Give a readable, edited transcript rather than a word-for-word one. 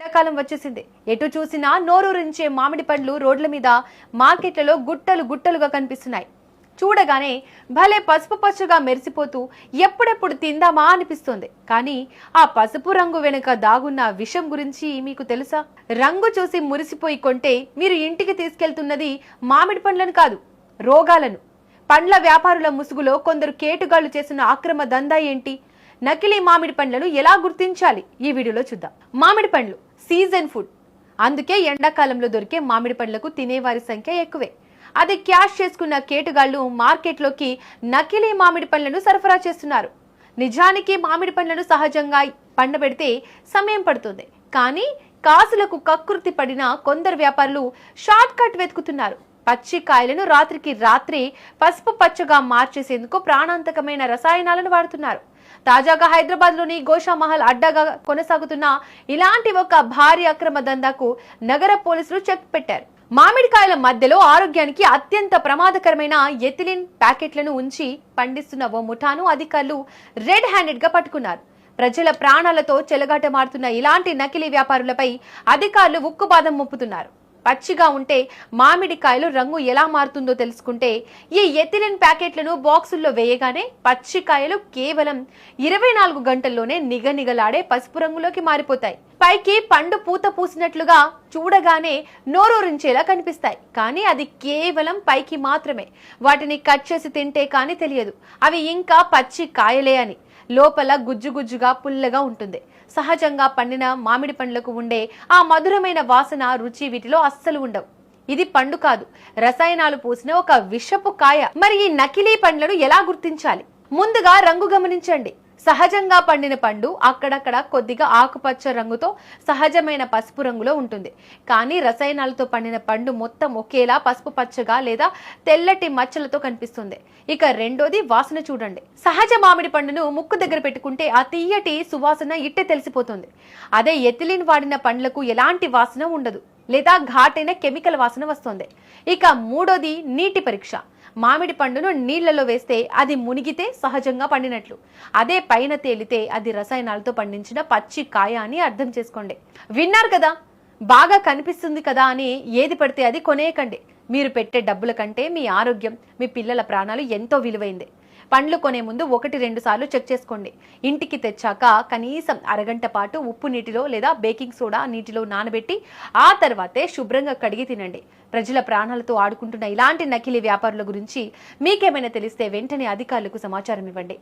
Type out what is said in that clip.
ఎండాకాలం వచ్చేసింది. ఎటు చూసినా నోరూరించే మామిడి పండ్లు రోడ్ల మీద, మార్కెట్లలో గుట్టలు గుట్టలుగా కనిపిస్తున్నాయి. చూడగానే భలే పసుపు పచ్చగా మెరిసిపోతూ ఎప్పుడెప్పుడు తిందామా అనిపిస్తుంది. కానీ ఆ పసుపు రంగు వెనుక దాగున్న విషం గురించి మీకు తెలుసా? రంగు చూసి మురిసిపోయి కొంటే మీరు ఇంటికి తీసుకెళ్తున్నది మామిడి పండ్లను కాదు, రోగాలను. పండ్ల వ్యాపారుల ముసుగులో కొందరు కేటుగాళ్లు చేసిన అక్రమ దందా ఏంటి? నకిలీ మామిడి పండ్లను ఎలా గుర్తించాలి? ఈ వీడియోలో చూద్దాం. మామిడి పండ్లు సీజన్ ఫుడ్, అందుకే ఎండాకాలంలో దొరికే మామిడి పండ్లకు తినేవారి సంఖ్య ఎక్కువే. అది క్యాష్ చేసుకున్న కేటుగాళ్లు మార్కెట్లోకి నకిలీ మామిడి పండ్లను సరఫరా చేస్తున్నారు. నిజానికి మామిడి పండ్లను సహజంగా పండబెడితే సమయం పడుతుంది, కానీ కాసులకు కక్కుర్తి పడిన కొందరు వ్యాపారులు షార్ట్ కట్ వెతుకుతున్నారు. పచ్చి కాయలను రాత్రికి రాత్రి పసుపు పచ్చగా మార్చేసేందుకు ప్రాణాంతకమైన రసాయనాలను వాడుతున్నారు. తాజాగా హైదరాబాద్ లోని గోషామహల్ అడ్డాగా కొనసాగుతున్న ఇలాంటి ఒక భారీ అక్రమ దందాకు నగర పోలీసులు చెక్ పెట్టారు. మామిడికాయల మధ్యలో ఆరోగ్యానికి అత్యంత ప్రమాదకరమైన ఎథిలిన్ ప్యాకెట్లను ఉంచి పండిస్తున్న ఓ ముఠాను అధికారులు రెడ్ హ్యాండెడ్ గా పట్టుకున్నారు. ప్రజల ప్రాణాలతో చెలగాటమాడుతున్న ఇలాంటి నకిలీ వ్యాపారులపై అధికారులు ఉక్కుబాదం మోపుతున్నారు. పచ్చిగా ఉంటే మామిడికాయలు రంగు ఎలా మారుతుందో తెలుసుకుంటే, ఈ ఎథిలిన్ ప్యాకెట్లను బాక్సుల్లో వేయగానే పచ్చికాయలు కేవలం 24 గంటల్లోనే నిగనిగలాడే పసుపు రంగులోకి మారిపోతాయి. పైకి పండు పూత పూసినట్లుగా చూడగానే నోరూరించేలా కనిపిస్తాయి, కానీ అది కేవలం పైకి మాత్రమే. వాటిని కట్ చేసి తింటే కానీ తెలియదు అవి ఇంకా పచ్చి కాయలే అని. లోపల గుజ్జుగుజ్జుగా పుల్లగా ఉంటుంది. సహజంగా పండిన మామిడి పండ్లకు ఉండే ఆ మధురమైన వాసన, రుచి వీటిలో అస్సలు ఉండవు. ఇది పండు కాదు, రసాయనాలు పూసిన ఒక విషపు కాయ. మరి ఈ నకిలీ పండ్లను ఎలా గుర్తించాలి? ముందుగా రంగు గమనించండి. సహజంగా పండిన పండు అక్కడక్కడ కొద్దిగా ఆకుపచ్చ రంగుతో సహజమైన పసుపు రంగులో ఉంటుంది. కానీ రసాయనాలతో పండిన పండు మొత్తం ఒకేలా పసుపు పచ్చగా లేదా తెల్లటి మచ్చలతో కనిపిస్తుంది. ఇక రెండోది వాసన చూడండి. సహజ మామిడి పండును ముక్కు దగ్గర పెట్టుకుంటే ఆ తీయటి సువాసన ఇట్టే తెలిసిపోతుంది. అదే ఎథిలిన్ వాడిన పండ్లకు ఎలాంటి వాసన ఉండదు, లేదా ఘాటైన కెమికల్ వాసన వస్తుంది. ఇక మూడోది నీటి పరీక్ష. మామిడి పండును నీళ్లలో వేస్తే అది మునిగితే సహజంగా పండినట్లు, అదే పైన తేలితే అది రసాయనాలతో పండించిన పచ్చి కాయ అని అర్థం చేసుకోండి. విన్నారు కదా, బాగా కనిపిస్తుంది కదా అని ఏది పడితే అది కొనేయకండి. మీరు పెట్టే డబ్బుల కంటే మీ ఆరోగ్యం, మీ పిల్లల ప్రాణాలు ఎంతో విలువైంది. పండ్లు కొనే ముందు 1-2 సార్లు చెక్ చేసుకోండి. ఇంటికి తెచ్చాక కనీసం అరగంట పాటు ఉప్పు నీటిలో లేదా బేకింగ్ సోడా నీటిలో నానబెట్టి ఆ తర్వాతే శుభ్రంగా కడిగి తినండి. ప్రజల ప్రాణాలతో ఆడుకుంటున్న ఇలాంటి నకిలీ వ్యాపారుల గురించి మీకేమైనా తెలిస్తే వెంటనే అధికారులకు సమాచారం ఇవ్వండి.